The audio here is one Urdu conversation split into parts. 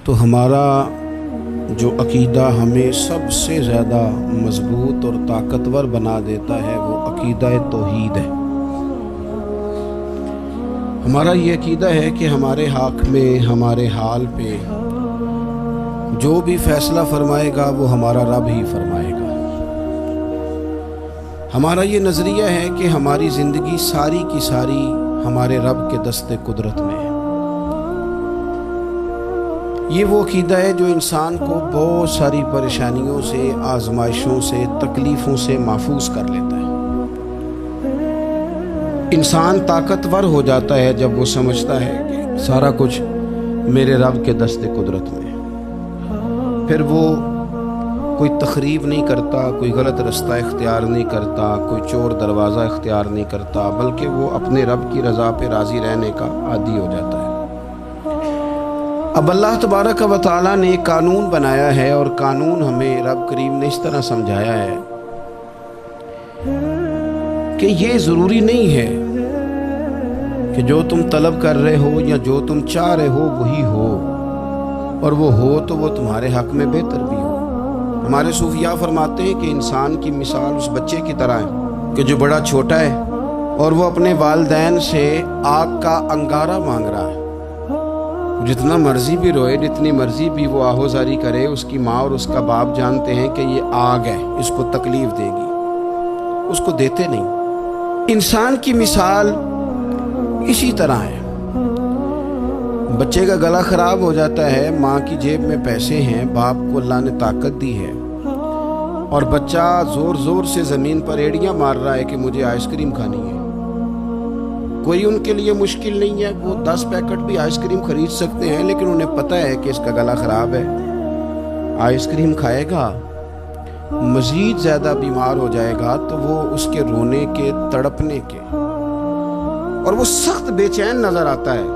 تو ہمارا جو عقیدہ ہمیں سب سے زیادہ مضبوط اور طاقتور بنا دیتا ہے وہ عقیدہ توحید ہے۔ ہمارا یہ عقیدہ ہے کہ ہمارے حق میں، ہمارے حال پہ جو بھی فیصلہ فرمائے گا وہ ہمارا رب ہی فرمائے گا۔ ہمارا یہ نظریہ ہے کہ ہماری زندگی ساری کی ساری ہمارے رب کے دست قدرت میں ہے۔ یہ وہ عقیدہ ہے جو انسان کو بہت ساری پریشانیوں سے، آزمائشوں سے، تکلیفوں سے محفوظ کر لیتا ہے۔ انسان طاقتور ہو جاتا ہے جب وہ سمجھتا ہے کہ سارا کچھ میرے رب کے دست قدرت میں ہے۔ پھر وہ کوئی تخریب نہیں کرتا، کوئی غلط رستہ اختیار نہیں کرتا، کوئی چور دروازہ اختیار نہیں کرتا، بلکہ وہ اپنے رب کی رضا پہ راضی رہنے کا عادی ہو جاتا ہے۔ اب اللہ تبارک و تعالیٰ نے ایک قانون بنایا ہے، اور قانون ہمیں رب کریم نے اس طرح سمجھایا ہے کہ یہ ضروری نہیں ہے کہ جو تم طلب کر رہے ہو یا جو تم چاہ رہے ہو وہی ہو، اور وہ ہو تو وہ تمہارے حق میں بہتر بھی ہو۔ ہمارے صوفیاء فرماتے ہیں کہ انسان کی مثال اس بچے کی طرح ہے کہ جو بڑا چھوٹا ہے اور وہ اپنے والدین سے آگ کا انگارہ مانگ رہا ہے۔ جتنا مرضی بھی روئے، جتنی مرضی بھی وہ آہوزاری کرے، اس کی ماں اور اس کا باپ جانتے ہیں کہ یہ آگ ہے، اس کو تکلیف دے گی، اس کو دیتے نہیں۔ انسان کی مثال اسی طرح ہے۔ بچے کا گلا خراب ہو جاتا ہے، ماں کی جیب میں پیسے ہیں، باپ کو اللہ نے طاقت دی ہے، اور بچہ زور زور سے زمین پر ایڑیاں مار رہا ہے کہ مجھے آئس کریم کھانی ہے۔ کوئی ان کے لیے مشکل نہیں ہے، وہ 10 پیکٹ بھی آئس کریم خرید سکتے ہیں، لیکن انہیں پتہ ہے کہ اس کا گلا خراب ہے، آئس کریم کھائے گا مزید زیادہ بیمار ہو جائے گا، تو وہ اس کے رونے کے، تڑپنے کے، اور وہ سخت بے چین نظر آتا ہے،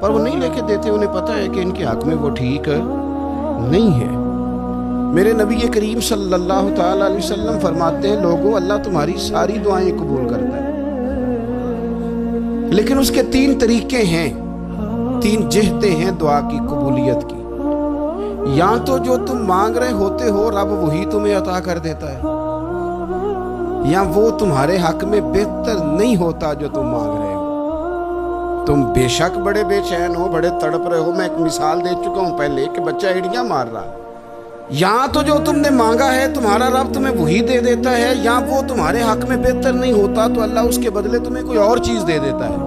پر وہ نہیں لے کے دیتے۔ انہیں پتہ ہے کہ ان کے حق میں وہ ٹھیک نہیں ہے۔ میرے نبی کریم صلی اللہ تعالی علیہ وسلم فرماتے ہیں، لوگوں اللہ تمہاری ساری دعائیں قبول کرتا ہے، لیکن اس کے 3 طریقے ہیں، 3 جہتیں ہیں دعا کی قبولیت کی۔ یا تو جو تم مانگ رہے ہوتے ہو رب وہی تمہیں عطا کر دیتا ہے، یا وہ تمہارے حق میں بہتر نہیں ہوتا جو تم مانگ رہے ہو۔ تم بے شک بڑے بے چین ہو، بڑے تڑپ رہے ہو۔ میں ایک مثال دے چکا ہوں پہلے کہ بچہ ایڑیاں مار رہا ہے۔ یا تو جو تم نے مانگا ہے تمہارا رب تمہیں وہی دے دیتا ہے، یا وہ تمہارے حق میں بہتر نہیں ہوتا تو اللہ اس کے بدلے تمہیں کوئی اور چیز دے دیتا ہے۔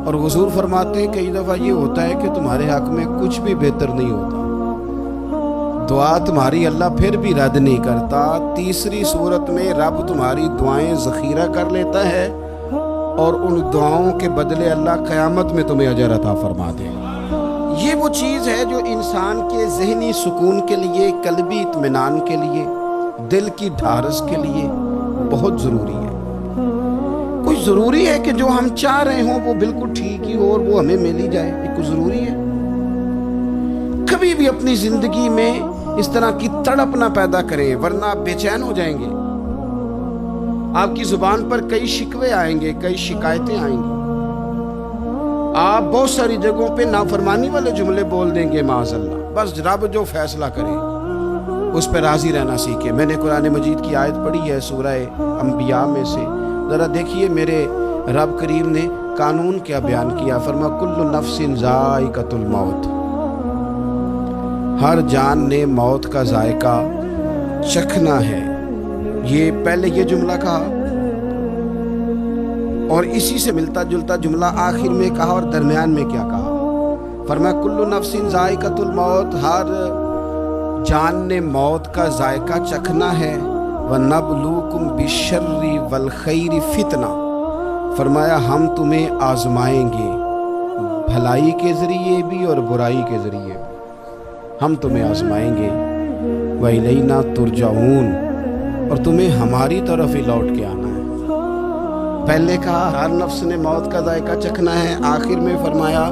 اور حضور فرماتے ہیں کئی دفعہ یہ ہوتا ہے کہ تمہارے حق میں کچھ بھی بہتر نہیں ہوتا، دعا تمہاری اللہ پھر بھی رد نہیں کرتا۔ تیسری صورت میں رب تمہاری دعائیں ذخیرہ کر لیتا ہے، اور ان دعاؤں کے بدلے اللہ قیامت میں تمہیں اجر عطا فرما دے گا۔ یہ وہ چیز ہے جو انسان کے ذہنی سکون کے لیے، قلبی اطمینان کے لیے، دل کی ڈھارس کے لیے بہت ضروری ہے۔ کوئی ضروری ہے کہ جو ہم چاہ رہے ہوں وہ بالکل ٹھیک ہی ہو اور وہ ہمیں مل ہی جائے؟ یہ کوئی ضروری ہے؟ کبھی بھی اپنی زندگی میں اس طرح کی تڑپ نہ پیدا کریں، ورنہ آپ بے چین ہو جائیں گے۔ آپ کی زبان پر کئی شکوے آئیں گے، کئی شکایتیں آئیں گی، آپ بہت ساری جگہوں پہ نافرمانی والے جملے بول دیں گے معاذ اللہ۔ بس رب جو فیصلہ کرے اس پہ راضی رہنا سیکھیں۔ میں نے قرآن مجید کی آیت پڑھی ہے سورہ انبیاء میں سے، ذرا دیکھیے میرے رب کریم نے قانون کیا بیان کیا۔ فرما کل نفس ذائقۃ الموت، ہر جان نے موت کا ذائقہ چکھنا ہے۔ یہ پہلے یہ جملہ کہا، اور اسی سے ملتا جلتا جملہ آخر میں کہا، اور درمیان میں کیا کہا؟ فرمایا کل نفس ذائقۃ الموت، ہر جان نے موت کا ذائقہ چکھنا ہے۔ وَنَبْلُوكُمْ بِالشَّرِّ وَالْخَيْرِ فِتْنَةً، فرمایا ہم تمہیں آزمائیں گے، بھلائی کے ذریعے بھی اور برائی کے ذریعے بھی ہم تمہیں آزمائیں گے۔ وَإِلَيْنَا تُرْجَعُونَ، اور تمہیں ہماری طرف ہی لوٹ کے آنا ہے۔ پہلے کہا ہر نفس نے موت کا ذائقہ چکھنا ہے، آخر میں فرمایا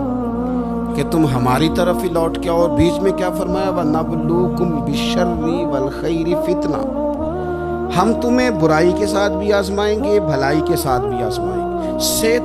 کہ تم ہماری طرف ہی لوٹ کے آؤ، اور بیچ میں کیا فرمایا؟ وَنَبْلُوكُمْ بِالشَّرِّ وَالْخَيْرِ فِتْنَةً، ہم تمہیں برائی کے ساتھ بھی آزمائیں گے، بھلائی کے ساتھ بھی آزمائیں گے، صحت